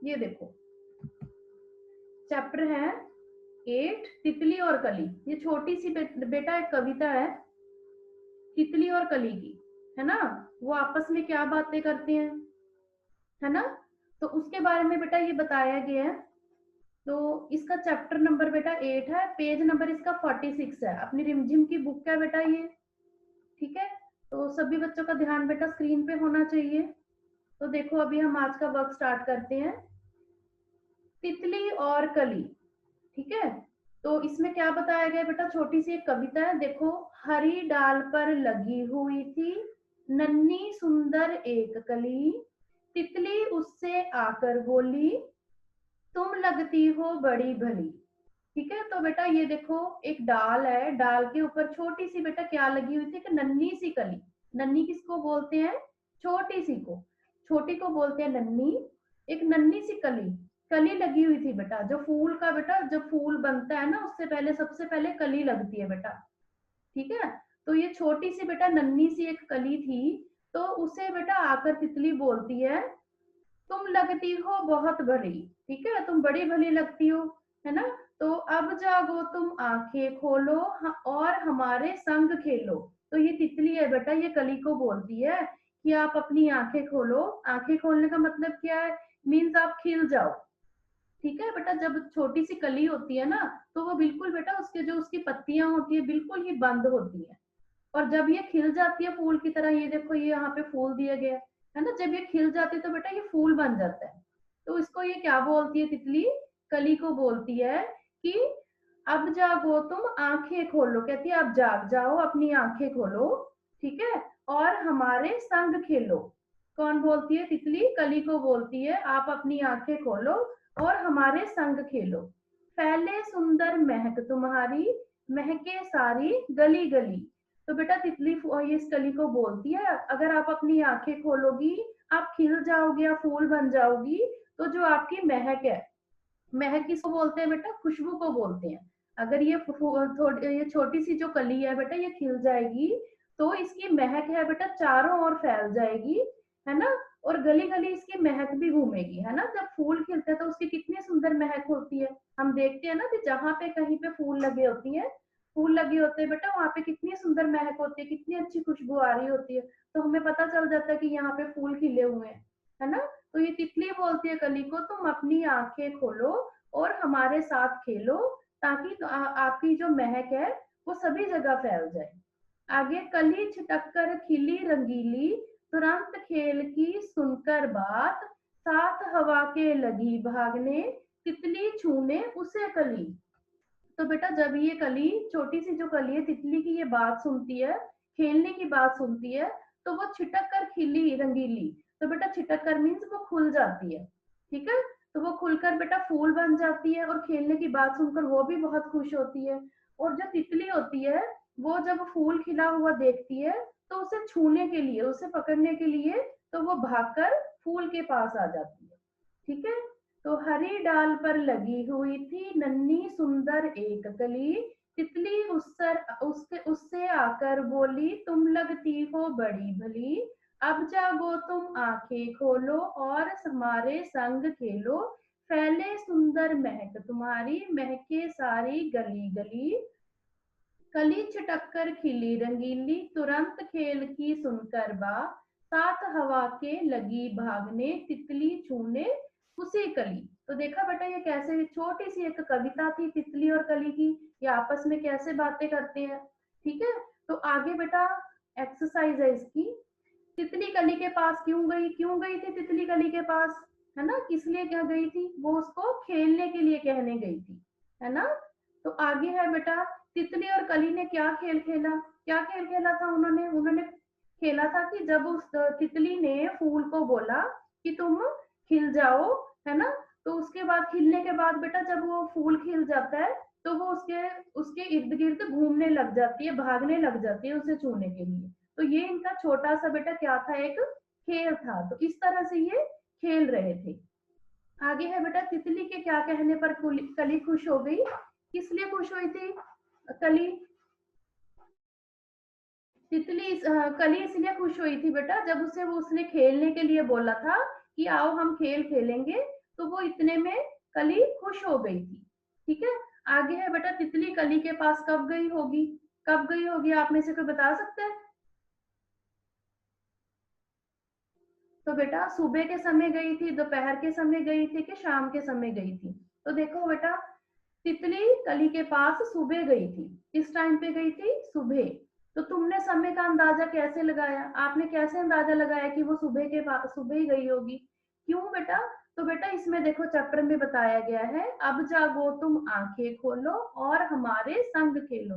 ये देखो चैप्टर है 8 तितली और कली। ये छोटी सी बेटा एक कविता है तितली और कली की, है ना। वो आपस में क्या बातें करते हैं, है ना। तो उसके बारे में बेटा ये बताया गया है। तो इसका चैप्टर नंबर बेटा 8 है, पेज नंबर इसका 46 है, अपनी रिमझिम की बुक है बेटा ये। ठीक है, तो सभी बच्चों का ध्यान बेटा स्क्रीन पे होना चाहिए। तो देखो अभी हम आज का वर्क स्टार्ट करते हैं, तितली और कली। ठीक है, तो इसमें क्या बताया गया बेटा, छोटी सी एक कविता है। देखो, हरी डाल पर लगी हुई थी नन्ही सुंदर एक कली, तितली उससे आकर बोली तुम लगती हो बड़ी भली। ठीक है, तो बेटा ये देखो एक डाल है, डाल के ऊपर छोटी सी बेटा क्या लगी हुई थी, एक नन्ही सी कली। नन्ही किसको बोलते हैं, छोटी सी को, छोटी को बोलते हैं नन्ही। एक नन्ही सी कली, कली लगी हुई थी बेटा। जो फूल का बेटा, जब फूल बनता है ना उससे पहले सबसे पहले कली लगती है बेटा। ठीक है, तो ये छोटी सी बेटा नन्ही सी एक कली थी। तो उसे बेटा आकर तितली बोलती है तुम लगती हो बहुत भली। ठीक है, तुम बड़ी भली लगती हो, है ना। तो अब जागो तुम आंखें खोलो और हमारे संग खेलो। तो ये तितली है बेटा, ये कली को बोलती है कि आप अपनी आंखें खोलो। आंखें खोलने का मतलब क्या है, मीन्स आप खिल जाओ। ठीक है बेटा, जब छोटी सी कली होती है ना तो वो बिल्कुल बेटा उसके जो उसकी पत्तियां होती है बिल्कुल ही बंद होती है। और जब ये खिल जाती है फूल की तरह, ये देखो ये यहाँ पे फूल दिया गया है ना, जब ये खिल जाती है तो बेटा ये फूल बन जाता है। तो इसको ये क्या बोलती है तितली, कली को बोलती है कि अब जागो तुम आंखें खोलो। कहती है अब जाग जाओ, अपनी आंखें खोलो। ठीक है, और हमारे संग खेलो। कौन बोलती है, तितली कली को बोलती है आप अपनी आंखें खोलो और हमारे संग खेलो। फैले सुंदर महक तुम्हारी, महके सारी गली गली। तो बेटा तितली ये इस कली को बोलती है अगर आप अपनी आंखें खोलोगी, आप खिल जाओगी, आप फूल बन जाओगी, तो जो आपकी महक है, महक किसको बोलते हैं बेटा, खुशबू को बोलते हैं। अगर ये ये छोटी सी जो कली है बेटा ये खिल जाएगी तो इसकी महक है बेटा चारों ओर फैल जाएगी, है ना। और गली गली इसकी महक भी घूमेगी, है ना। जब फूल खिलते हैं तो उसकी कितनी सुंदर महक होती है। हम देखते हैं ना कि जहाँ पे कहीं पे फूल लगे होती है, फूल लगे होते हैं बेटा, वहां पे कितनी सुंदर महक होती है, कितनी अच्छी खुशबू आ रही होती है। तो हमें पता चल जाता है कि यहाँ पे फूल खिले हुए हैं, है ना। तो ये तितली बोलती है कली को तुम अपनी आंखें खोलो और हमारे साथ खेलो, ताकि आपकी जो महक है वो सभी जगह फैल जाए। आगे, कली छिटक कर खिली रंगीली, तुरंत खेल की सुनकर बात, साथ हवा के लगी भागने, तितली छूने उसे कली। तो बेटा जब ये कली, छोटी सी जो कली है तितली की, ये बात सुनती है, खेलने की बात सुनती है, तो वो छिटक कर खिली रंगीली। तो बेटा छिटक कर मीन्स वो खुल जाती है। ठीक है, तो वो खुलकर बेटा फूल बन जाती है और खेलने की बात सुनकर वो भी बहुत खुश होती है। और जो तितली होती है वो जब फूल खिला हुआ देखती है तो उसे छूने के लिए, उसे पकड़ने के लिए, तो वो भागकर फूल के पास आ जाती है। ठीक है, तो हरी डाल पर लगी हुई थी नन्ही सुंदर एक कली, तितली उससे उससे आकर बोली तुम लगती हो बड़ी भली, अब जागो तुम आंखें खोलो और हमारे संग खेलो, फैले सुंदर महक तुम्हारी, महके सारी गली गली, कली छिटक कर खिली रंगीली, तुरंत खेल की सुनकर बात, साथ हवा के लगी भागने, तितली छूने उसी कली। तो देखा बेटा ये कैसे छोटी सी एक कविता थी तितली और कली की, ये आपस में कैसे बातें करते हैं। ठीक है, तो आगे बेटा एक्सरसाइज है इसकी। तितली कली के पास क्यों गई, क्यों गई थी तितली कली के पास, है ना, किस लिए क्या गई थी, वो उसको खेलने के लिए कहने गई थी, है ना। तो आगे है बेटा, तितली और कली ने क्या खेल खेला, क्या खेल खेला था उन्होंने, उन्होंने खेला था कि जब उस तितली ने फूल को बोला कि तुम खिल जाओ, है ना, तो उसके बाद खिलने के बाद बेटा जब वो फूल खिल जाता है तो वो उसके उसके इर्द गिर्द घूमने लग जाती है, भागने लग जाती है उसे छूने के लिए। तो ये इनका छोटा सा बेटा क्या था, एक खेल था। तो इस तरह से ये खेल रहे थे। आगे है बेटा, तितली के क्या कहने पर कली खुश हो गई, किस लिए खुश हुई थी कली, कली इसलिए खुश हुई थी बेटा जब उसे वो उसने खेलने के लिए बोला था कि आओ हम खेल खेलेंगे, तो वो इतने में कली खुश हो गई थी। ठीक है, आगे है बेटा, तितली कली के पास कब गई होगी? कब गई होगी, आप में से कोई बता सकते हैं? तो बेटा सुबह के समय गई थी, दोपहर के समय गई थी, कि शाम के समय गई थी? तो देखो बेटा, तितली कली के पास सुबह गई थी। किस टाइम पे गई थी? सुबह। तो तुमने समय का अंदाजा कैसे लगाया? आपने कैसे अंदाजा लगाया कि वो सुबह के पास सुबह ही गई होगी? क्यों बेटा? तो बेटा इसमें देखो चैप्टर में बताया गया है, अब जागो तुम आंखें खोलो और हमारे संग खेलो।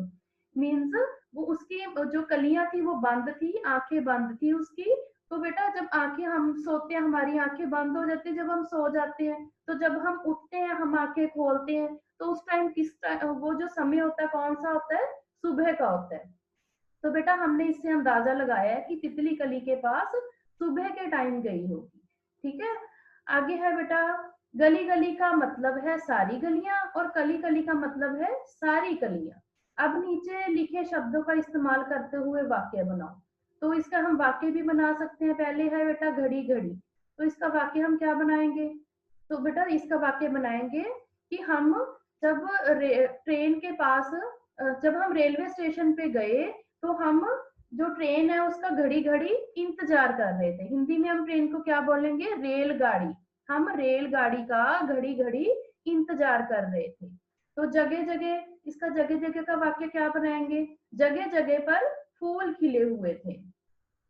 मीन्स वो उसकी जो कलियां थी वो बंद थी, आंखें बंद थी उसकी। तो बेटा जब आंखें, हम सोते हैं हमारी आंखें बंद हो जाती है जब हम सो जाते हैं, तो जब हम उठते हैं हम आंखें खोलते हैं, तो उस टाइम वो जो समय होता है कौन सा होता है? सुबह का होता है। तो बेटा हमने इससे अंदाजा लगाया है कि तितली कली के पास सुबह के टाइम गई होगी। ठीक है, आगे है बेटा, गली गली का मतलब है सारी गलियां और कली कली का मतलब है सारी कलियां। अब नीचे लिखे शब्दों का इस्तेमाल करते हुए वाक्य बनाओ। तो इसका हम वाक्य भी बना सकते हैं। पहले है बेटा घड़ी घड़ी, तो इसका वाक्य हम क्या बनाएंगे? तो बेटा इसका वाक्य बनाएंगे कि हम जब ट्रेन के पास, जब हम रेलवे स्टेशन पे गए, तो हम जो ट्रेन है उसका घड़ी घड़ी इंतजार कर रहे थे। हिंदी में हम ट्रेन को क्या बोलेंगे? रेलगाड़ी। हम रेलगाड़ी का घड़ी घड़ी इंतजार कर रहे थे। तो जगह जगह, इसका जगह जगह का वाक्य क्या बनाएंगे? जगह जगह पर फूल खिले हुए थे।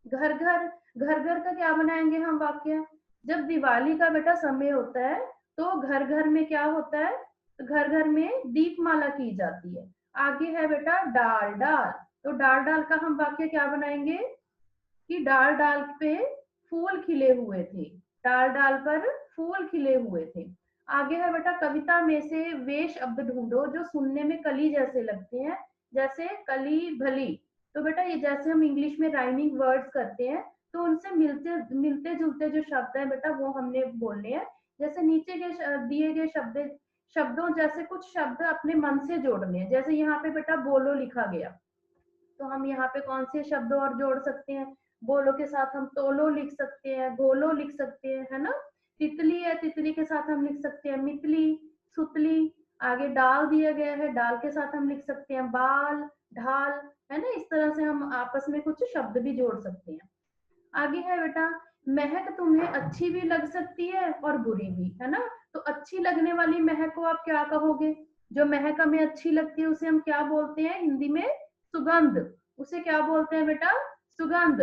घर घर, घर घर का क्या बनाएंगे हम वाक्य? जब दिवाली का बेटा समय होता है, तो घर घर में क्या होता है? घर घर में दीपमाला की जाती है। आगे है बेटा डाल डाल, तो डाल डाल का हम वाक्य क्या बनाएंगे? कि डाल डाल पे फूल खिले हुए थे। डाल डाल पर फूल खिले हुए थे। आगे है बेटा, कविता में से वे शब्द ढूंढो जो सुनने में कली जैसे लगते हैं, जैसे कली भली। तो बेटा ये जैसे हम इंग्लिश में राइमिंग वर्ड्स करते हैं, तो उनसे मिलते मिलते जुलते जो शब्द है बेटा वो हमने बोलने हैं। जैसे नीचे के दिए गए शब्दों जैसे कुछ शब्द अपने मन से जोड़ने हैं। जैसे यहाँ पे बेटा बोलो लिखा गया, तो हम यहाँ पे कौन से शब्द और जोड़ सकते हैं? बोलो के साथ हम तोलो लिख सकते हैं, गोलो लिख सकते हैं, है ना? तितली है, तितली के साथ हम लिख सकते हैं मितली, सुतली। आगे डाल दिया गया है, डाल के साथ हम लिख सकते हैं बाल, ढाल, है ना? इस तरह से हम आपस में कुछ शब्द भी जोड़ सकते हैं। आगे है बेटा, महक तुम्हें अच्छी भी लग सकती है और बुरी भी, है ना? तो अच्छी लगने वाली महक को आप क्या कहोगे? जो महक हमें अच्छी लगती है उसे हम क्या बोलते हैं हिंदी में? सुगंध। उसे क्या बोलते हैं बेटा? सुगंध।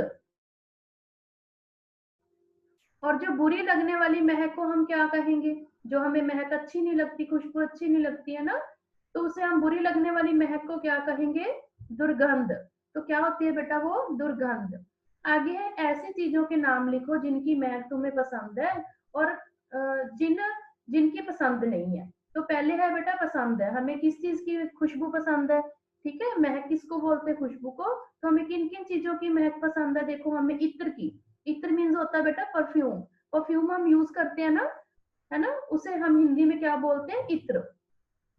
और जो बुरी लगने वाली महक को हम क्या कहेंगे? जो हमें महक अच्छी नहीं लगती, खुशबू अच्छी नहीं लगती है ना, तो उसे हम बुरी लगने वाली महक को क्या कहेंगे? दुर्गंध। तो क्या होती है बेटा वो? दुर्गंध। आगे है, ऐसी चीजों के नाम लिखो जिनकी महक तुम्हें पसंद है और जिनकी पसंद नहीं है। तो पहले है बेटा पसंद है, हमें किस चीज की खुशबू पसंद है? ठीक है, महक किसको बोलते हैं? खुशबू को। तो हमें किन किन चीजों की महक पसंद है? देखो हमें इत्र की, इत्र मीन्स होता है बेटा परफ्यूम। परफ्यूम हम यूज करते हैं ना, है ना? उसे हम हिंदी में क्या बोलते हैं? इत्र।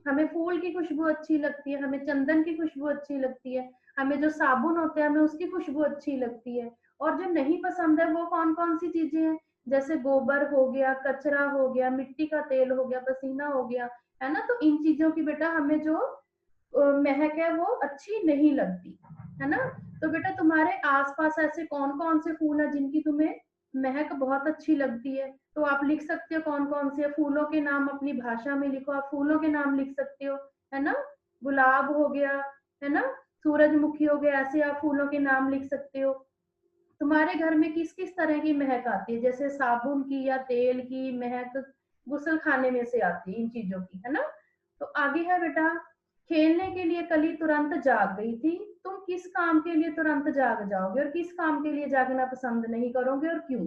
हमें फूल की खुशबू अच्छी लगती है, हमें चंदन की खुशबू अच्छी लगती है, हमें जो साबुन होते हैं हमें उसकी खुशबू अच्छी लगती है। और जो नहीं पसंद है वो कौन कौन सी चीजें हैं? जैसे गोबर हो गया, कचरा हो गया, मिट्टी का तेल हो गया, पसीना हो गया, है ना? तो इन चीजों की बेटा हमें जो महक है वो अच्छी नहीं लगती, है ना? तो बेटा तुम्हारे आसपास ऐसे कौन कौन से फूल है जिनकी तुम्हें महक बहुत अच्छी लगती है? तो आप लिख सकते हो कौन कौन से फूलों के नाम, अपनी भाषा में लिखो, आप फूलों के नाम लिख सकते हो, है ना? गुलाब हो गया, है ना? सूरजमुखी हो गया, ऐसे आप फूलों के नाम लिख सकते हो। तुम्हारे घर में किस किस तरह की महक आती है? जैसे साबुन की या तेल की महक गुसल खाने में से आती है, इन चीजों की, है ना? तो आगे है बेटा, खेलने के लिए कली तुरंत जाग गई थी। तुम किस काम के लिए तुरंत जाग जाओगे और किस काम के लिए जागना पसंद नहीं करोगे और क्यों?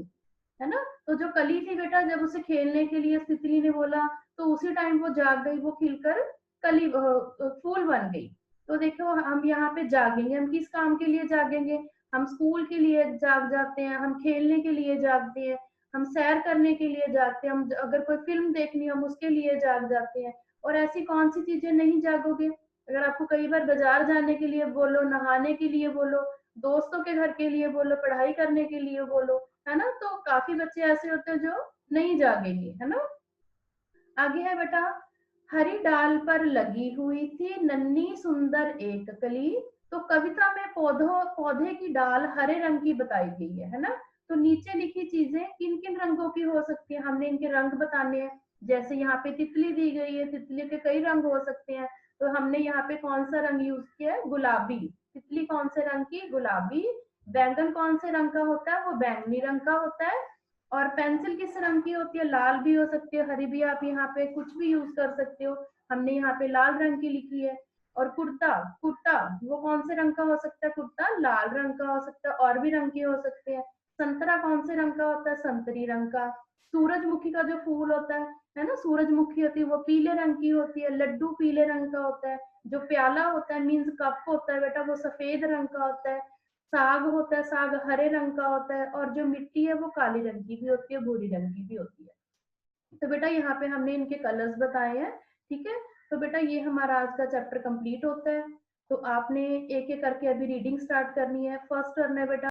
है ना? तो जो कली थी बेटा, जब उसे खेलने के लिए तितली ने बोला, तो उसी टाइम वो जाग गई, वो खिलकर कली फूल बन गई। तो देखो हम यहाँ पे जागेंगे, हम किस काम के लिए जागेंगे? हम स्कूल के लिए जाग जाते हैं, हम खेलने के लिए जागते हैं, हम सैर करने के लिए जागते हैं, हम अगर कोई फिल्म देखनी हम उसके लिए जाग जाते हैं। और ऐसी कौन सी चीजें नहीं जागोगे? अगर आपको कई बार बाजार जाने के लिए बोलो, नहाने के लिए बोलो, दोस्तों के घर के लिए बोलो, पढ़ाई करने के लिए बोलो, है ना? तो काफी बच्चे ऐसे होते हैं जो नहीं जागेंगे, है ना? आगे है बेटा, हरी डाल पर लगी हुई थी नन्ही सुंदर एक कली। तो कविता में पौधे की डाल हरे रंग की बताई गई है ना। तो नीचे लिखी चीजें किन किन रंगों की हो सकती है, हमने इनके रंग बताने हैं। जैसे यहाँ पे तितली दी गई है, तितली के कई रंग हो सकते हैं। तो हमने यहाँ पे कौन सा रंग यूज किया है, गुलाबी। तितली कौन से रंग की, गुलाबी। बैंगन कौन से रंग का होता है, वो बैंगनी रंग का होता है। और पेंसिल किस रंग की होती है, लाल भी हो सकती है, हरी भी, आप यहाँ पे कुछ भी यूज कर सकते हो। हमने यहाँ पे लाल रंग की लिखी है। और कुर्ता, कुर्ता वो कौन से रंग का हो सकता है, कुर्ता लाल रंग का हो सकता है, और भी रंग के हो सकते हैं। संतरा कौन से रंग का होता है, संतरी रंग का। सूरजमुखी का जो फूल होता है ना, सूरजमुखी होती है, वो पीले रंग की होती है। लड्डू पीले रंग का होता है। जो प्याला होता है, मीन्स कप होता है बेटा, वो सफेद रंग का होता है। साग होता है, साग हरे रंग का होता है। और जो मिट्टी है वो काले रंग की भी होती है, भूरी रंग की भी होती है। तो बेटा यहाँ पे हमने इनके कलर्स बताए हैं। ठीक है, तो बेटा ये हमारा आज का चैप्टर कंप्लीट होता है। तो आपने एक एक करके अभी रीडिंग स्टार्ट करनी है। फर्स्ट करना है बेटा